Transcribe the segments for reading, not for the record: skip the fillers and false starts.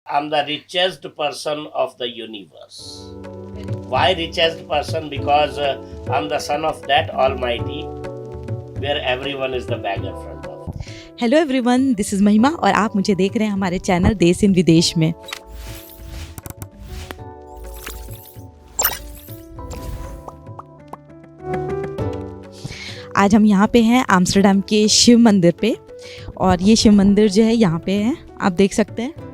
I'm the richest person of the universe. Why richest person? Because I'm the son of that Almighty, where everyone is the beggar front of. Hello everyone, this is महिमा और आप मुझे देख रहे हैं हमारे channel देश इन विदेश में। आज हम यहाँ पे हैं आम्स्टरडम के शिव मंदिर पे और ये शिव मंदिर जो है यहाँ पे है, आप देख सकते हैं।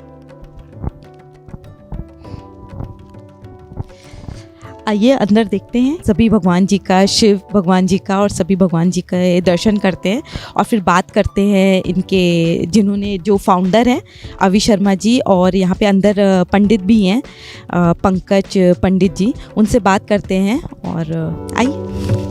आइए अंदर देखते हैं, सभी भगवान जी का, शिव भगवान जी का और सभी भगवान जी का दर्शन करते हैं और फिर बात करते हैं इनके, जिन्होंने जो फाउंडर हैं अवि शर्मा जी, और यहाँ पे अंदर पंडित भी हैं पंकज पंडित जी, उनसे बात करते हैं। और आइए।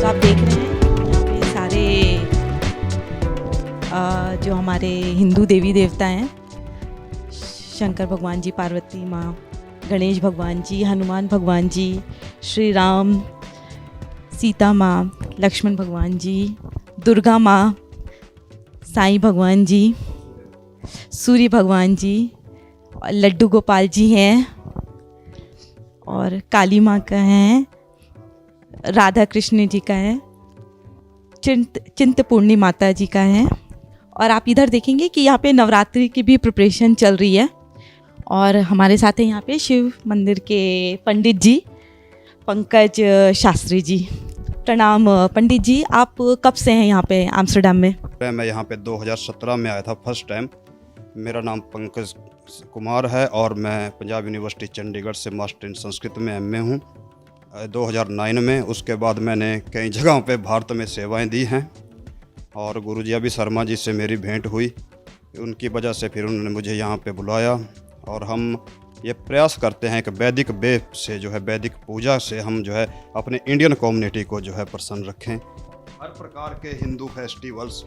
आप देख रहे हैं यहाँ पे सारे जो हमारे हिंदू देवी देवता हैं, शंकर भगवान जी, पार्वती माँ, गणेश भगवान जी, हनुमान भगवान जी, श्री राम, सीता माँ, लक्ष्मण भगवान जी, दुर्गा माँ, साईं भगवान जी, सूर्य भगवान जी, और लड्डू गोपाल जी हैं और काली माँ का है, राधा कृष्ण जी का है, चिंतपूर्णी माता जी का है। और आप इधर देखेंगे कि यहाँ पे नवरात्रि की भी प्रिपरेशन चल रही है। और हमारे साथ हैं यहाँ पे शिव मंदिर के पंडित जी, पंकज शास्त्री जी। प्रणाम पंडित जी, आप कब से हैं यहाँ पे आम्स्टरडम में? मैं यहाँ पे 2017 में आया था फर्स्ट टाइम। मेरा नाम पंकज कुमार है और मैं पंजाब यूनिवर्सिटी चंडीगढ़ से मास्टर इन संस्कृत में एमए हूँ 2009 में। उसके बाद मैंने कई जगहों पे भारत में सेवाएं दी हैं और गुरुजी अवि शर्मा जी से मेरी भेंट हुई। उनकी वजह से फिर उन्होंने मुझे यहाँ पे बुलाया और हम ये प्रयास करते हैं कि वैदिक वे से जो है, वैदिक पूजा से हम जो है अपने इंडियन कम्युनिटी को जो है प्रसन्न रखें। हर प्रकार के हिंदू फेस्टिवल्स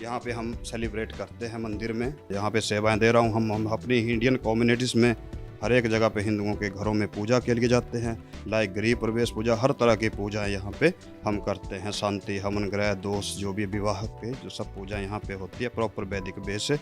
यहाँ पे हम सेलिब्रेट करते हैं मंदिर में। यहाँ पे सेवाएं दे रहा हूँ। हम अपनी इंडियन कम्युनिटीज़ में हर एक जगह पे हिंदुओं के घरों में पूजा के लिए जाते हैं, लाइक गृह प्रवेश पूजा, हर तरह की पूजा यहाँ पे हम करते हैं। शांति, हवन ग्रह, दोष, जो भी विवाह के जो सब पूजा यहाँ पे होती है प्रॉपर वैदिक वे से।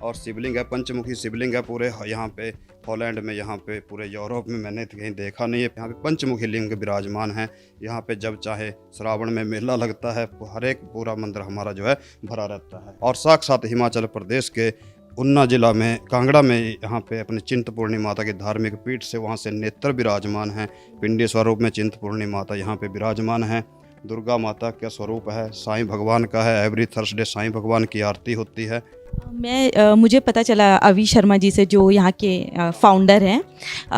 और शिवलिंग है, पंचमुखी शिवलिंग है पूरे यहाँ पे हॉलैंड में, यहाँ पे पूरे यूरोप में मैंने कहीं देखा नहीं है। यहाँ पे पंचमुखी लिंग विराजमान है। यहाँ पे जब चाहे श्रावण में मेला लगता है, हर एक पूरा मंदिर हमारा जो है भरा रहता है। और साक्षात हिमाचल प्रदेश के उन्ना जिला में कांगड़ा में यहाँ पे अपने चिंतपूर्णी माता की धार्मिक पीठ से, वहाँ से नेत्र विराजमान हैं। पिंडी स्वरूप में चिंतपूर्णी माता यहाँ पे विराजमान है। दुर्गा माता का स्वरूप है, साईं भगवान का है। एवरी थर्सडे साईं भगवान की आरती होती है। मुझे पता चला अवि शर्मा जी से, जो यहाँ के फाउंडर हैं,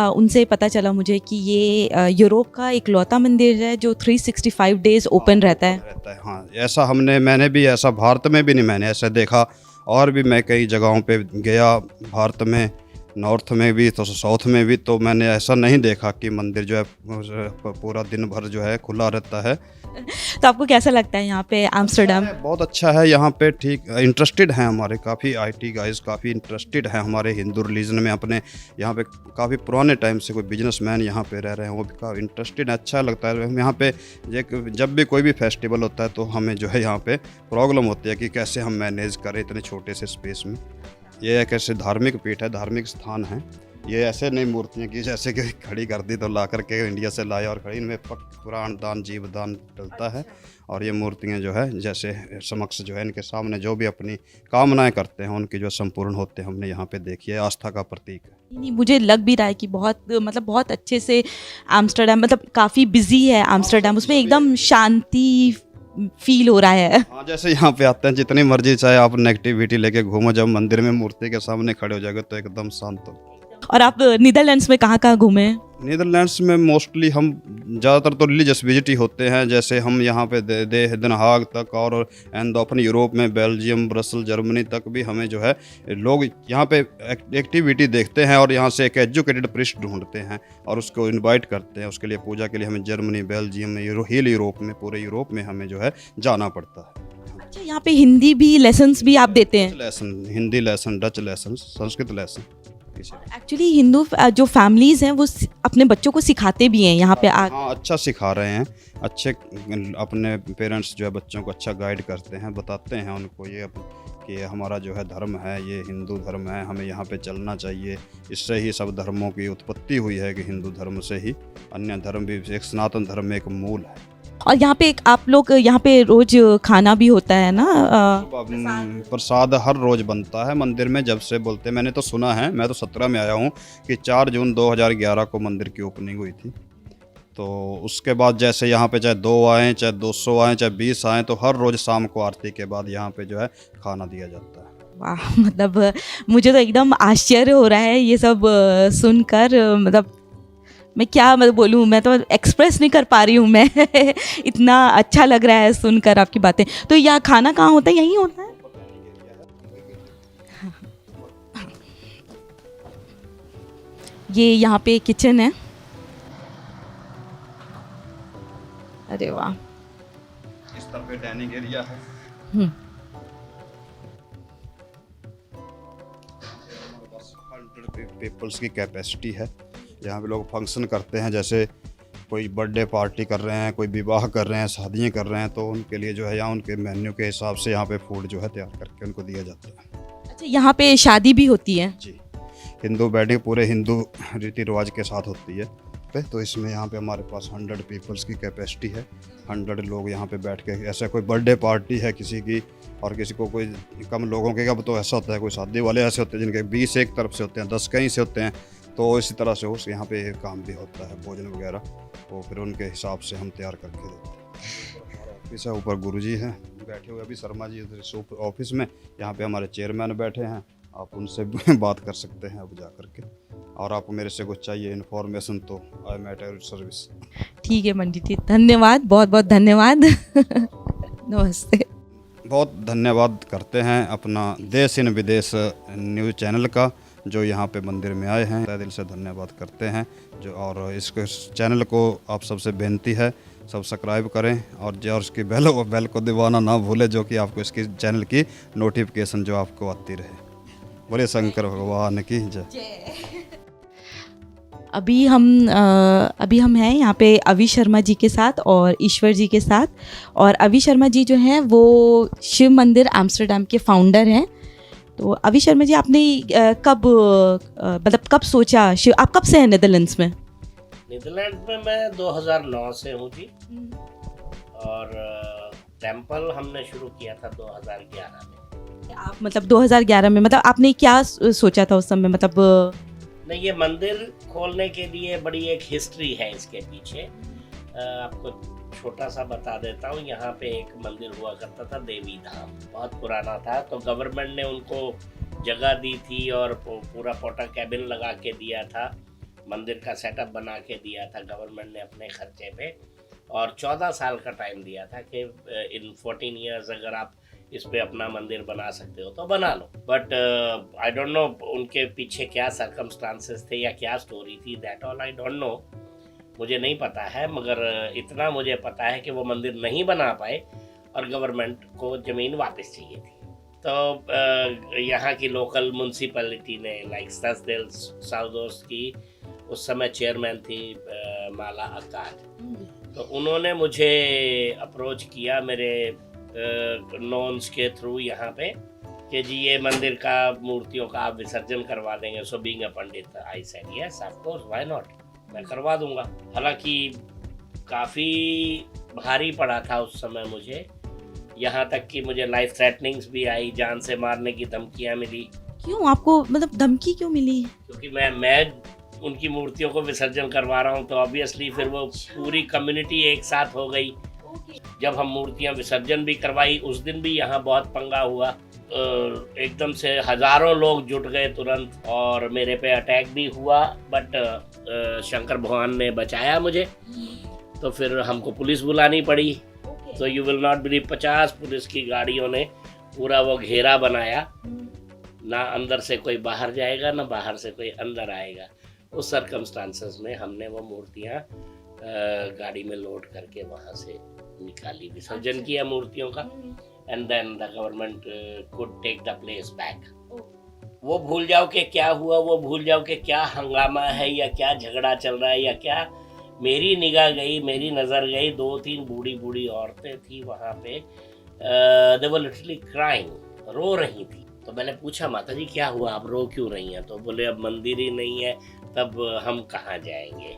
उनसे पता चला मुझे कि ये यूरोप का इकलौता मंदिर है जो 365 डेज़ ओपन रहता है। हाँ, ऐसा मैंने भी ऐसा भारत में भी नहीं मैंने ऐसा देखा। और भी मैं कई जगहों पे गया भारत में, नॉर्थ में भी तो साउथ में भी, तो मैंने ऐसा नहीं देखा कि मंदिर जो है पूरा दिन भर जो है खुला रहता है। तो आपको कैसा लगता है यहाँ पे आम्स्टरडम? बहुत अच्छा है यहाँ पे। ठीक इंटरेस्टेड हैं हमारे काफ़ी आईटी गाइज, काफ़ी इंटरेस्टेड हैं हमारे हिंदू रिलीजन में। अपने यहाँ पे काफ़ी पुराने टाइम से कोई बिजनेसमैन यहाँ पे रह रहे हैं, वो भी काफ़ी इंटरेस्टेड है। अच्छा लगता है यहाँ पे। जब भी कोई भी फेस्टिवल होता है तो हमें जो है यहाँ पे प्रॉब्लम होती है कि कैसे हम मैनेज करें इतने छोटे से स्पेस में। ये एक ऐसे धार्मिक पीठ है, धार्मिक स्थान है ये ऐसे नहीं मूर्तियाँ की जैसे कि खड़ी कर दी तो ला करके इंडिया से लाया और खड़ी, इनमें पुराण दान जीव दान डलता है। और ये मूर्तियाँ जो है जैसे समक्ष जो है इनके सामने जो भी अपनी कामनाएं करते हैं उनकी जो संपूर्ण होते हैं, हमने यहाँ पे देखी है, आस्था का प्रतीक है। नहीं, मुझे लग भी रहा है कि बहुत मतलब बहुत अच्छे से एम्स्टर्डम मतलब काफ़ी बिजी है एम्स्टर्डम, उसमें एकदम शांति फील हो रहा है। हाँ, जैसे यहाँ पे आते हैं जितनी मर्जी चाहे आप नेगेटिविटी लेके घूमो, जब मंदिर में मूर्ति के सामने खड़े हो जाएगा तो एकदम शांत हो। और आप नीदरलैंड्स में कहाँ कहाँ घूमे? नीदरलैंड्स में मोस्टली हम ज़्यादातर तो रिलीजियस विजिट ही होते हैं, जैसे हम यहाँ पे Den हाग तक और एंडोफन यूरोप में बेल्जियम ब्रसल जर्मनी तक भी हमें जो है लोग यहाँ पे एक्टिविटी देखते हैं और यहाँ से एक एजुकेटेड प्रीस्ट ढूंढते हैं और उसको इनवाइट करते हैं उसके लिए पूजा के लिए। हमें जर्मनी बेल्जियम में हिल यूरोप में पूरे यूरोप में हमें जो है जाना पड़ता है। अच्छा, यहाँ पे हिंदी भी लेसन्स भी आप देते हैं? Lesson, Hindi lesson, Dutch lesson, Sanskrit lesson. Actually Hindu जो फैमिलीज हैं वो अपने बच्चों को सिखाते भी हैं यहाँ पे आ। हाँ, अच्छा सिखा रहे हैं, अच्छे अपने पेरेंट्स जो है बच्चों को अच्छा गाइड करते हैं, बताते हैं उनको ये कि हमारा जो है धर्म है, ये हिंदू धर्म है, हमें यहाँ पे चलना चाहिए। इससे ही सब धर्मों की उत्पत्ति हुई है कि हिंदू धर्म से ही अन्य धर्म भी, एक सनातन धर्म में एक मूल है। और यहाँ पे आप लोग यहाँ पे रोज खाना भी होता है ना? प्रसाद हर रोज बनता है मंदिर में, जब से बोलते हैं, मैंने तो सुना है, मैं तो 17 में आया हूँ कि 4 जून 2011 को मंदिर की ओपनिंग हुई थी। तो उसके बाद जैसे यहाँ पे चाहे 2 आएँ, चाहे 200 आएँ, चाहे 20 आएँ, तो हर रोज़ शाम को आरती के बाद यहाँ पे जो है खाना दिया जाता है। वाह, मतलब मुझे तो एकदम आश्चर्य हो रहा है ये सब सुनकर। मतलब मैं क्या मतलब बोलूँ, मैं तो एक्सप्रेस नहीं कर पा रही हूँ मैं इतना अच्छा लग रहा है सुनकर आपकी बातें। तो यहाँ खाना कहाँ होता है? यहीं होता है? ये यहाँ पे किचन है। अरे वाह। इस तरफ पे डाइनिंग एरिया है। हम्म। 100 पीपल्स की कैपेसिटी है। यहाँ पे लोग फंक्शन करते हैं, जैसे कोई बर्थडे पार्टी कर रहे हैं, कोई विवाह कर रहे हैं, शादियाँ कर रहे हैं, तो उनके लिए जो है यहाँ उनके मेन्यू के हिसाब से यहाँ पे फूड जो है तैयार करके उनको दिया जाता है। अच्छा, यहाँ पे शादी भी होती है? जी, हिंदू वेडिंग पूरे हिंदू रीति रिवाज के साथ होती है। तो इसमें यहाँ पे हमारे पास 100 पीपल्स की कैपेसिटी है। 100 लोग यहाँ पे बैठ के, ऐसा कोई बर्थडे पार्टी है किसी की और किसी को कोई कम लोगों के, अब तो ऐसा होता है कोई शादी वाले ऐसे होते हैं जिनके 20 एक तरफ से होते हैं, 10 कहीं से होते हैं, तो इसी तरह से उस यहाँ पे काम भी होता है, भोजन वगैरह, तो फिर उनके हिसाब से हम तैयार करके देते हैं। ऑफिस है, ऊपर गुरुजी हैं बैठे हुए, अभी शर्मा जी ऑफिस में, यहाँ पे हमारे चेयरमैन बैठे हैं, आप उनसे बात कर सकते हैं अब जा करके। और आपको मेरे से कुछ चाहिए इन्फॉर्मेशन तो I am at your service. ठीक है पंडित जी, धन्यवाद, बहुत बहुत धन्यवाद नमस्ते। बहुत धन्यवाद करते हैं अपना देश इन विदेश न्यूज़ चैनल का, जो यहाँ पे मंदिर में आए हैं, तहे दिल से धन्यवाद करते हैं। जो और इस चैनल को आप सबसे बेनती है सब्सक्राइब करें और जो उसकी बेल को दबाना ना भूलें, जो कि आपको इसकी चैनल की नोटिफिकेशन जो आपको आती रहे। बोले शंकर भगवान की जय। अभी हम हैं यहाँ पे अवि शर्मा जी के साथ और ईश्वर जी के साथ। और अवि शर्मा जी जो हैं वो शिव मंदिर एम्स्टर्डम के फाउंडर हैं। तो अवि शर्मा जी, आपने कब सोचा आप कब से हैं नीदरलैंड्स में? नीदरलैंड में मैं 2009 से हूँ जी, और टेम्पल हमने शुरू किया था 2011 में। आप मतलब 2011 में, मतलब आपने क्या सोचा था उस समय? मतलब नहीं, ये मंदिर खोलने के लिए बड़ी एक हिस्ट्री है इसके पीछे। आपको छोटा सा बता देता हूँ। यहाँ पे एक मंदिर हुआ करता था, देवी धाम, बहुत पुराना था। तो गवर्नमेंट ने उनको जगह दी थी और पूरा पोटा कैबिन लगा के दिया था, मंदिर का सेटअप बना के दिया था गवर्नमेंट ने अपने खर्चे पे, और 14 साल का टाइम दिया था कि इन 14 ईयर्स अगर आप इस पे अपना मंदिर बना सकते हो तो बना लो। बट आई डोंट नो उनके पीछे क्या सर्कमस्टांसेस थे या क्या स्टोरी थी, that all I don't know, मुझे नहीं पता है। मगर इतना मुझे पता है कि वो मंदिर नहीं बना पाए और गवर्नमेंट को ज़मीन वापस चाहिए थी। तो यहाँ की लोकल म्यूनसिपैलिटी ने, लाइक ससदेल साउथ की उस समय चेयरमैन थी माला अकाल, तो उन्होंने मुझे अप्रोच किया मेरे नॉन्स के थ्रू यहाँ पे कि जी ये मंदिर का मूर्तियों का आप विसर्जन करवा देंगे। So being a Pandit I said yes of course why not, मैं करवा दूंगा। हालांकि काफ़ी भारी पड़ा था उस समय मुझे, यहाँ तक कि मुझे लाइफ थ्रेटनिंग्स भी आई, जान से मारने की धमकियाँ मिली। क्यों आपको मतलब धमकी क्यों मिली? क्योंकि मैं उनकी मूर्तियों को विसर्जन करवा रहा हूँ, तो ऑब्वियसली फिर वो पूरी कम्युनिटी एक साथ हो गई। जब हम मूर्तियाँ विसर्जन भी करवाई उस दिन भी यहाँ बहुत पंगा हुआ। एकदम से हजारों लोग जुट गए तुरंत और मेरे पे अटैक भी हुआ, बट शंकर भगवान ने बचाया मुझे। तो फिर हमको पुलिस बुलानी पड़ी। तो you will not believe 50 police की गाड़ियों ने पूरा वो घेरा बनाया, ना अंदर से कोई बाहर जाएगा ना बाहर से कोई अंदर आएगा। उस सर्कमस्टांसेस में हमने वो मूर्तियाँ गाड़ी में लोड करके वहाँ से निकाली, विसर्जन किया मूर्तियों का, and then the government could take the place back. वो भूल जाओ कि क्या हुआ, वो भूल जाओ कि क्या हंगामा है या क्या झगड़ा चल रहा है या क्या। मेरी निगाह गई, मेरी नज़र गई, 2-3 बूढ़ी बूढ़ी औरतें थी वहाँ पे, दे वर लिटरली क्राइंग, रो रही थी। तो मैंने पूछा माता जी क्या हुआ, आप रो क्यों रही हैं? तो बोले अब मंदिर ही नहीं है, तब हम कहाँ जाएंगे।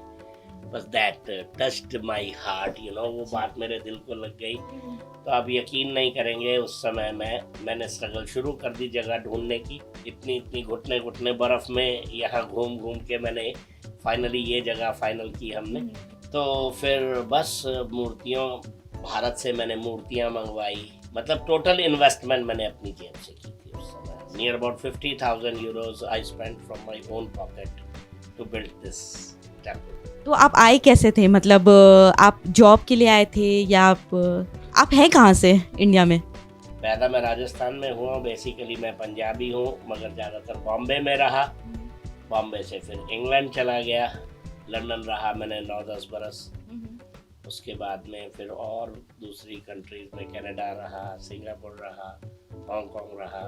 बस that touched my heart, you know, वो बात मेरे दिल को लग गई। तो आप यकीन नहीं करेंगे, उस समय मैंने स्ट्रगल शुरू कर दी जगह ढूंढने की। इतनी घुटने घुटने बर्फ़ में यहाँ घूम घूम के मैंने फाइनली ये जगह फाइनल की हमने। तो फिर बस मूर्तियों, भारत से मैंने मूर्तियाँ मंगवाई, मतलब टोटल इन्वेस्टमेंट मैंने अपनी जेब से की थी उस समय। Near about 50,000 euros I spent from my own pocket to build this temple. तो आप आए कैसे थे? मतलब आप जॉब के लिए आए थे या आप हैं कहाँ से इंडिया में? पैदा मैं राजस्थान में हुआ, बेसिकली मैं पंजाबी हूँ, मगर ज़्यादातर बॉम्बे में रहा। बॉम्बे से फिर इंग्लैंड चला गया, लंदन रहा मैंने 9-10 बरस। उसके बाद में फिर और दूसरी कंट्रीज में कनाडा रहा, सिंगापुर रहा, हांगकांग रहा।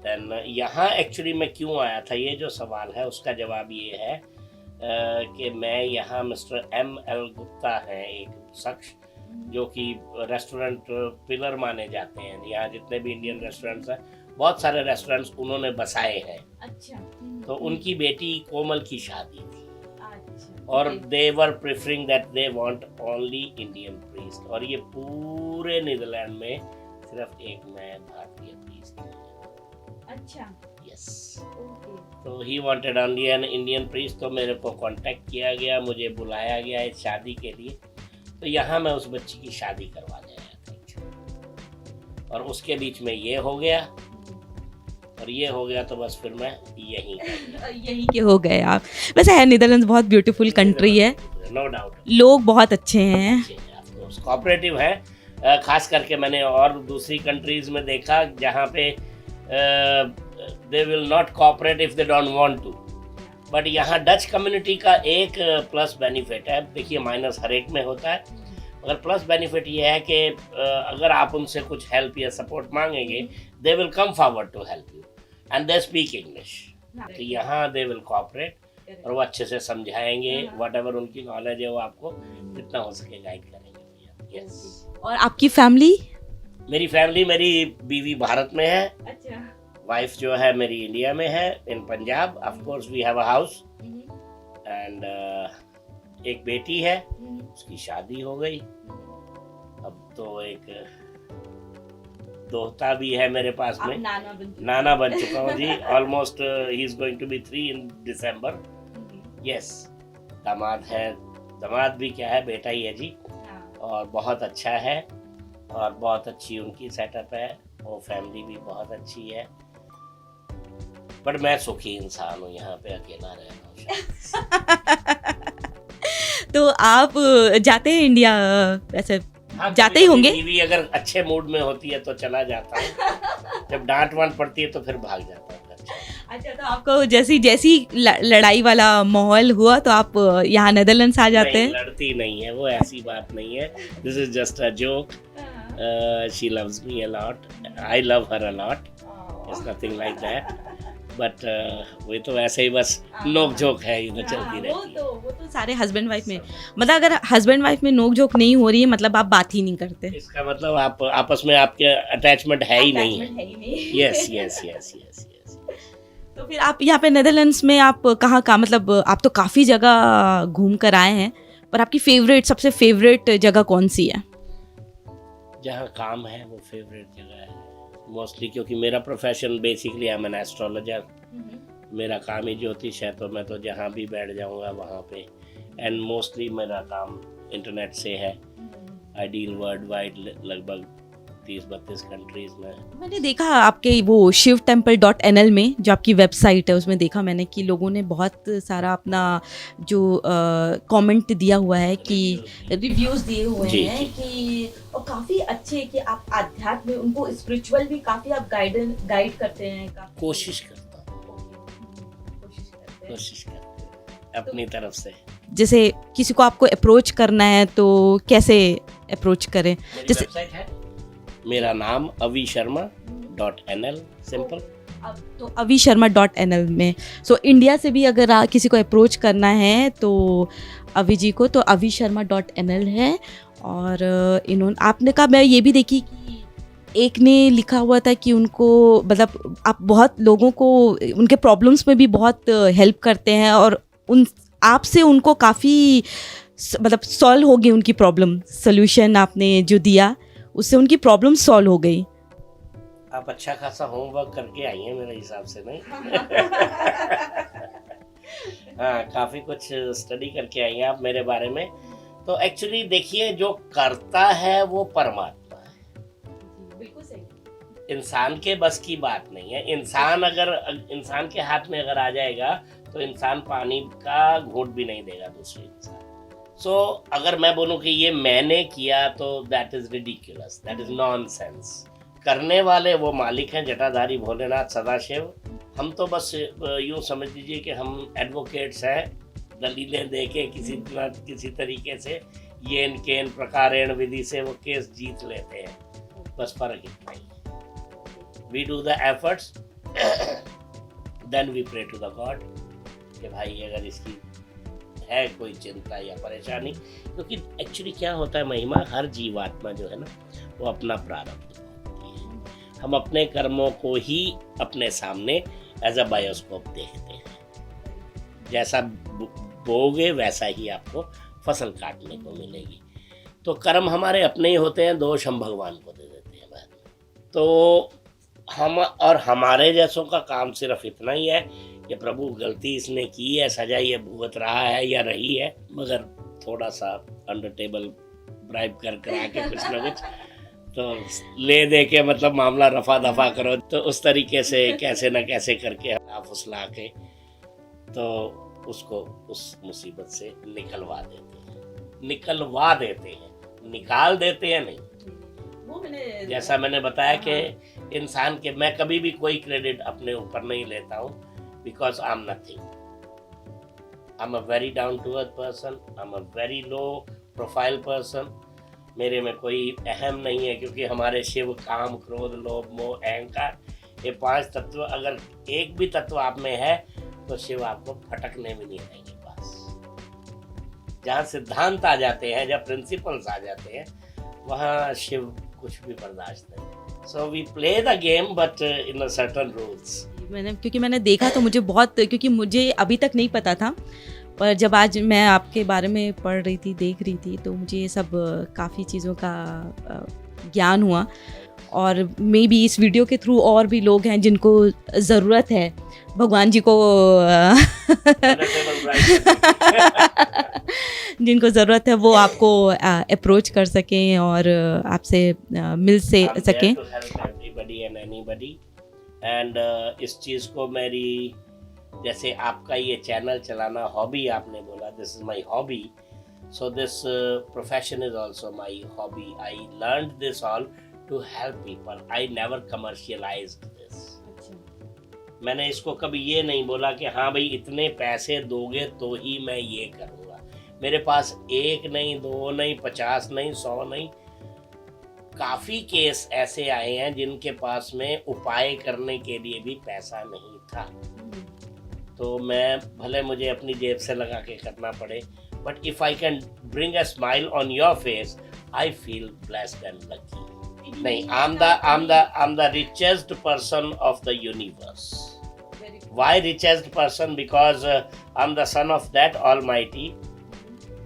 देन यहाँ एक्चुअली मैं क्यों आया था, ये जो सवाल है उसका जवाब ये है कि मैं यहाँ मिस्टर M.L. गुप्ता हैं, एक शख्स जो कि रेस्टोरेंट पिलर माने जाते हैं। यहाँ जितने भी इंडियन रेस्टोरेंट्स हैं, बहुत सारे रेस्टोरेंट्स उन्होंने बसाए हैं। अच्छा। तो उनकी बेटी कोमल की शादी थी। अच्छा। और they were preferring that they want only Indian priest, और ये पूरे नीदरलैंड में सिर्फ एक मैं भारतीय प्रीस्ट हूँ। अच्छा। यस। तो he wanted only an Indian priest. तो मेरे को कांटेक्ट किया गया, मुझे बुलाया गया इस शादी के लिए। तो यहाँ मैं उस बच्ची की शादी करवाने आया था, और उसके बीच में ये हो गया और ये हो गया, तो बस फिर मैं यहीं के हो गए आप। वैसे है नीदरलैंड बहुत ब्यूटीफुल कंट्री है, नो डाउट, लोग बहुत अच्छे हैं, कोऑपरेटिव है। खास करके मैंने और दूसरी कंट्रीज में देखा जहाँ पे they will not cooperate if they don't want to, but यहाँ डच कम्युनिटी का एक प्लस बेनिफिट है। देखिए माइनस हर एक में होता है, मगर प्लस बेनिफिट ये है कि अगर आप उनसे कुछ हेल्प या सपोर्ट मांगेंगे, they will come forward to help you and they speak English. तो यहाँ दे विल कोऑपरेट और वो अच्छे से समझाएंगे, वट एवर उनकी नॉलेज है वो आपको जितना हो सके गाइड करेंगे। यस। और आपकी फैमिली? मेरी फैमिली, मेरी बीवी भारत में है। अच्छा। वाइफ जो है मेरी इंडिया में है, in Punjab. Of course we have a house and एक बेटी है, उसकी शादी हो गई। अब तो एक दोहता भी है मेरे पास में, नाना बन चुका हूँ जी। Almost he is going to be 3 in December. Yes. दामाद है, दामाद भी क्या है, बेटा ही है जी, और बहुत अच्छा है और बहुत अच्छी उनकी सेटअप है, वो फैमिली भी बहुत अच्छी है। बट मैं सुखी इंसान हूँ, यहाँ पे अकेला रह रहा हूँ। तो आप जाते हैं इंडिया? वैसे हाँ, जाते ही होंगे। बीवी अगर अच्छे मूड में होती है तो चला जाता हूँ, जब डांट वांट पड़ती है तो फिर भाग जाता हूँ। अच्छा, तो आपको जैसी लड़ाई वाला माहौल हुआ तो आप यहाँ नेदरलैंड्स आ जाते हैं? लड़ती नहीं है वो, ऐसी बात नहीं है। This is just a joke. She loves me a lot, I love her a lot, it's nothing like that. But वो तो ऐसे ही बस नोक झोंक है, ये तो चलती रहती है। वो तो सारे हस्बैंड वाइफ में, मतलब अगर हस्बैंड वाइफ में नोक झोंक नहीं हो रही है मतलब आप बात ही नहीं करते। इसका मतलब आप आपस में आपके अटैचमेंट है ही नहीं है। Attachment है ही नहीं। Yes yes yes yes yes. तो फिर आप यहाँ पे नेदरलैंड्स में आप कहाँ का, मतलब आप तो काफ़ी जगह घूम कर आए हैं, पर आपकी फेवरेट, सबसे फेवरेट जगह कौन सी है? जहाँ काम है वो फेवरेट जगह है मोस्टली, क्योंकि मेरा profession basically I am an astrologer. मेरा काम ही ज्योतिष है, तो मैं तो जहाँ भी बैठ जाऊँगा वहाँ पे, एंड मोस्टली मेरा काम इंटरनेट से है। आई डील वर्ल्ड वाइड लगभग 30-32 कंट्रीज में। मैंने देखा आपके वो shivtemple.nl में जो आपकी वेबसाइट है, उसमें देखा मैंने कि लोगों ने बहुत सारा अपना जो कमेंट दिया हुआ है कि रिव्यूज दिए हुए जी, हैं जी। कि और काफ़ी अच्छे कि आप आध्यात्म में उनको स्पिरिचुअल भी काफ़ी आप गाइड करते हैं। काफ़ी कोशिश करता हूँ, कोशिश करते हैं। कोशिश करते हैं अपनी तरफ से। जैसे किसी को आपको अप्रोच करना है तो कैसे अप्रोच करें? मेरी जैसे वेबसाइट है, मेरा नाम avisharma.nl, सिंपल। अब तो avisharma.nl में, सो इंडिया से भी अगर किसी को अप्रोच करना है तो अभी जी को तो avisharma.nl है। और इन्होंने, आपने कहा, मैं ये भी देखी कि एक ने लिखा हुआ था कि उनको, मतलब आप बहुत लोगों को उनके प्रॉब्लम्स में भी बहुत हेल्प करते हैं और उन आपसे उनको काफ़ी मतलब सॉल्व हो गई उनकी प्रॉब्लम, सोल्यूशन आपने जो दिया उससे उनकी प्रॉब्लम सॉल्व हो गई। आप अच्छा खासा होमवर्क करके आई हैं मेरे हिसाब से, नहीं? हाँ, काफ़ी कुछ स्टडी करके आई हैं आप मेरे बारे में। तो एक्चुअली देखिए, जो करता है वो परमात्मा है, बिल्कुल सही। इंसान के बस की बात नहीं है। इंसान के हाथ में अगर आ जाएगा तो इंसान पानी का घूंट भी नहीं देगा दूसरे इंसान। सो अगर मैं बोलूँ कि ये मैंने किया तो that is ridiculous, that is nonsense. करने वाले वो मालिक हैं, जटाधारी भोलेनाथ सदाशिव। हम तो बस यूँ समझ लीजिए कि हम एडवोकेट्स हैं, दलीलें दे के किसी तरीके से येन केन प्रकारेण विधि से वो केस जीत लेते हैं, बस फर्क इतना ही है। We do the efforts, then we pray to the God कि भाई अगर इसकी है कोई चिंता या परेशानी, क्योंकि एक्चुअली क्या होता है महिमा, हर जीवात्मा जो है ना वो अपना प्रारब्ध भोगती है। हम अपने कर्मों को ही अपने सामने एज अ बायोस्कोप देखते हैं, जैसा बोगे वैसा ही आपको फसल काटने को मिलेगी। तो कर्म हमारे अपने ही होते हैं, दोष हम भगवान को दे देते हैं बाद में। तो हम और हमारे जैसों का काम सिर्फ इतना ही है कि प्रभु गलती इसने की है, सजा ये भुगत रहा है या रही है, मगर थोड़ा सा अंडर टेबल ब्राइब कर के कुछ ना कुछ तो ले दे के मतलब मामला रफा दफा करो, तो उस तरीके से कैसे ना कैसे करके आप फुसला के तो उसको उस मुसीबत से निकलवा देते हैं, निकाल देते हैं नहीं। जैसा मैंने बताया कि इंसान के, मैं कभी भी कोई क्रेडिट अपने ऊपर नहीं लेता हूँ, because I am nothing. I am a very down to earth person, I am a very low profile person. मेरे में कोई अहम नहीं है, क्योंकि हमारे शिव काम क्रोध लोभ मोह अहंकार, ये 5 तत्व, अगर एक भी तत्व आप में है तो शिव आपको फटकने भी नहीं देंगे। पास जहाँ सिद्धांत आ जाते हैं, जब प्रिंसिपल्स आ जाते हैं, वहाँ शिव कुछ भी बर्दाश्त नहीं। So we play the game but in a certain rules. क्योंकि मैंने देखा तो मुझे बहुत, क्योंकि मुझे अभी तक नहीं पता था, पर जब आज मैं आपके बारे में पढ़ रही थी, देख रही थी, तो मुझे ये सब काफ़ी चीज़ों का ज्ञान हुआ। और मे बी इस वीडियो के थ्रू और भी लोग हैं जिनको ज़रूरत है भगवान जी को जिनको ज़रूरत है वो आपको अप्रोच कर सकें और आपसे मिल से सकें। एंड इस चीज़ को मेरी, जैसे आपका ये चैनल चलाना हॉबी आपने बोला, this is my hobby, so this profession is also my hobby. I learned this all to help people, I never commercialised this. मैंने इसको कभी ये नहीं बोला कि हाँ भाई इतने पैसे दोगे तो ही मैं ये करूँगा। मेरे पास 1 नहीं 2 नहीं 50 नहीं 100 नहीं काफ़ी केस ऐसे आए हैं जिनके पास में उपाय करने के लिए भी पैसा नहीं था, तो मैं भले मुझे अपनी जेब से लगा के करना पड़े, but if I can bring a smile on your face, I feel blessed and lucky. नहीं, I am the richest person of the universe. Why richest person? Because I'm the son of that Almighty,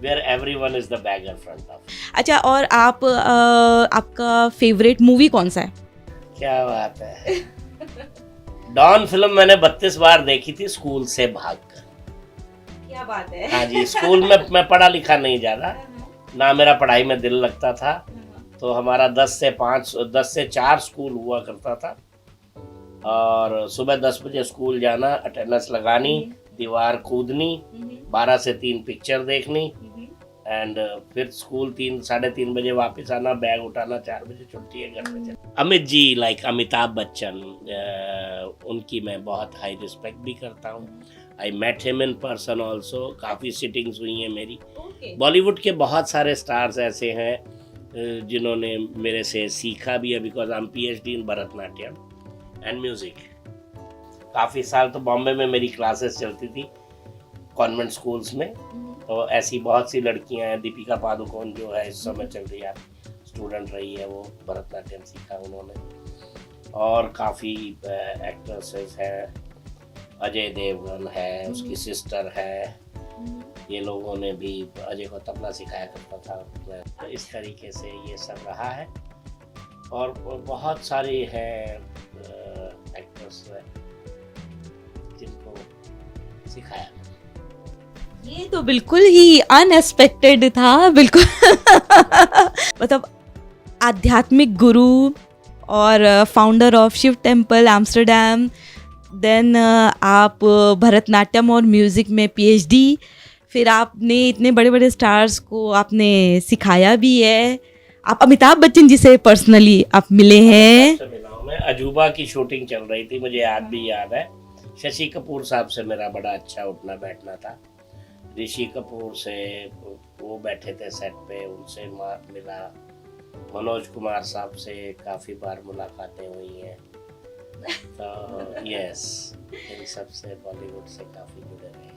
where everyone is the beggar front of. अच्छा, और आप आपका favourite movie कौन सा है? क्या बात है। डॉन फिल्म मैंने 32 बार देखी थी स्कूल से भागकर। क्या बात है। हाँ जी, स्कूल में मैं पढ़ा लिखा नहीं ज़्यादा, ना मेरा पढ़ाई में दिल लगता था, तो हमारा 10 से 4 स्कूल हुआ करता था, और सुबह 10 बजे स्कूल जाना, अटेंडेंस लगानी, दीवार कूदनी, 12 से 3 पिक्चर देखनी, एंड फिर स्कूल 3-3:30 बजे वापस आना, बैग उठाना, 4 बजे छुट्टी है, घर पे चल। अमित जी, लाइक अमिताभ बच्चन, उनकी मैं बहुत हाई रिस्पेक्ट भी करता हूँ। I met him in person also, काफ़ी सिटिंग्स हुई हैं मेरी। बॉलीवुड के बहुत सारे स्टार्स ऐसे हैं जिन्होंने मेरे से सीखा भी है, because I M PhD in Bharatanatyam and music. काफ़ी साल तो बॉम्बे में मेरी क्लासेस चलती थी कॉन्वेंट स्कूल्स में, तो ऐसी बहुत सी लड़कियां हैं। दीपिका पादुकोण जो है इस समय चल रही है, स्टूडेंट रही है, वो भरतनाट्यम सीखा उन्होंने, और काफ़ी एक्ट्रेसेस हैं, अजय देवगन है, उसकी सिस्टर है, ये लोगों ने भी अजय को तबला सिखाया करता था। तो इस तरीके से ये सब रहा है, और बहुत सारी हैं एक्टर्स जिनको सिखाया। ये तो बिल्कुल ही अनएक्सपेक्टेड था, बिल्कुल। मतलब आध्यात्मिक गुरु और founder of Shiv temple Amsterdam, देन आप भरतनाट्यम और म्यूज़िक में PhD, फिर आपने इतने बड़े बड़े स्टार्स को आपने सिखाया भी है। आप अमिताभ बच्चन जी से पर्सनली आप मिले हैं। मैं अजूबा की शूटिंग चल रही थी, मुझे आज भी याद है। शशि कपूर साहब से मेरा बड़ा अच्छा उठना बैठना था। ऋषि कपूर से वो बैठे थे सेट पे, उनसे मिला। मनोज कुमार साहब से काफ़ी बार मुलाकातें हुई हैं। तो यस, इन सब से बॉलीवुड से काफ़ी जुड़े रहे हैं।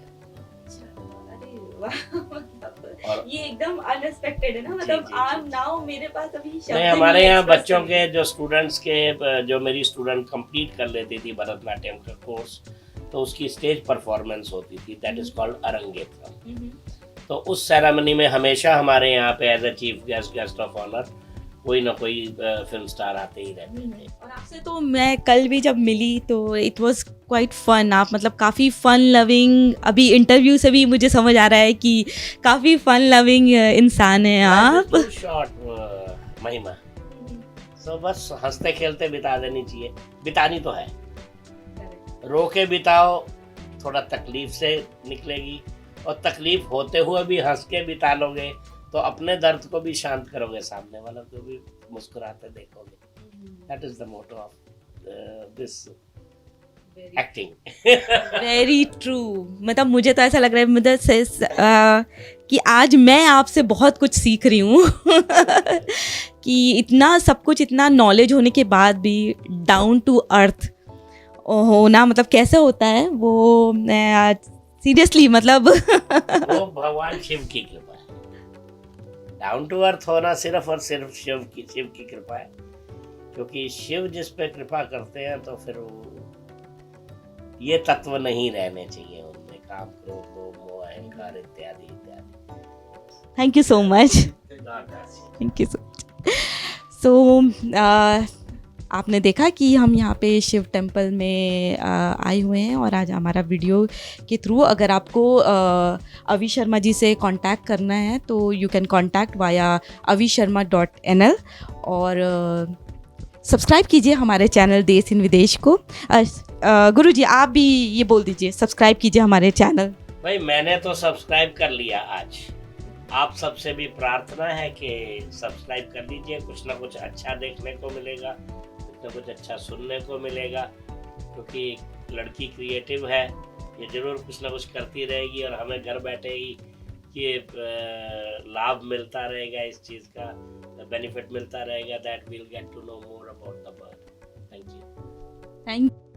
और ये एकदम अनएक्सपेक्टेड है ना, मतलब आम नाउ मेरे पास अभी शब्द नहीं। हमारे यहाँ बच्चों के जो स्टूडेंट्स के, जो मेरी स्टूडेंट कंप्लीट कर लेती थी भरतनाट्यम का कोर्स, तो उसकी स्टेज परफॉर्मेंस होती थी, दैट इज कॉल्ड अरंगेत्रम। तो उस सेरेमनी में हमेशा हमारे यहाँ पे as a chief guest of honour कोई ना कोई फिल्म स्टार आते ही रहते थे। और आपसे तो मैं कल भी जब मिली तो इट वाज क्वाइट फन। आप मतलब काफ़ी फन लविंग, अभी इंटरव्यू से भी मुझे समझ आ रहा है कि काफ़ी फन लविंग इंसान हैं आप। शॉर्ट महिमा, सो बस हंसते खेलते बिता देनी चाहिए, बितानी तो है। रो के बिताओ, थोड़ा तकलीफ से निकलेगी, और तकलीफ होते हुए भी हंस के बिता लोगे तो अपने दर्द को भी शांत करोगे, सामने वाला को भी मुस्कुराते देखोगे। That is the motto of this acting. Very true. मतलब मुझे तो ऐसा लग रहा है, मतलब कि आज मैं आपसे बहुत कुछ सीख रही हूँ। कि इतना सब कुछ, इतना नॉलेज होने के बाद भी डाउन टू अर्थ होना मतलब कैसे होता है वो, सीरियसली मतलब वो भगवान शिव की कृपा है। डाउन टू अर्थ होना सिर्फ और सिर्फ शिव की कृपा है, क्योंकि शिव जिस पे कृपा करते हैं तो फिर ये तत्व नहीं रहने चाहिए उनमें, काम, क्रोध, लोभ, मोह, अहंकार इत्यादि इत्यादि। Thank you so much, thank you so much. So आपने देखा कि हम यहाँ पे शिव टेम्पल में आए हुए हैं, और आज हमारा वीडियो के थ्रू अगर आपको अवि शर्मा जी से कांटेक्ट करना है तो you can contact via avisharma.nl, और सब्सक्राइब कीजिए हमारे चैनल देश इन विदेश को। गुरु जी आप भी ये बोल दीजिए, सब्सक्राइब कीजिए हमारे चैनल। भाई मैंने तो सब्सक्राइब कर लिया आज, आप सबसे भी प्रार्थना है कि सब्सक्राइब कर लीजिए। कुछ ना कुछ अच्छा देखने को मिलेगा, कुछ ना कुछ अच्छा सुनने को मिलेगा, क्योंकि लड़की क्रिएटिव है, ये ज़रूर कुछ ना कुछ करती रहेगी और हमें घर बैठे ही ये लाभ मिलता रहेगा इस चीज़ का। बेनिफिट मिलता रहेगा, that will get to know more about the bird. Thank you. Thank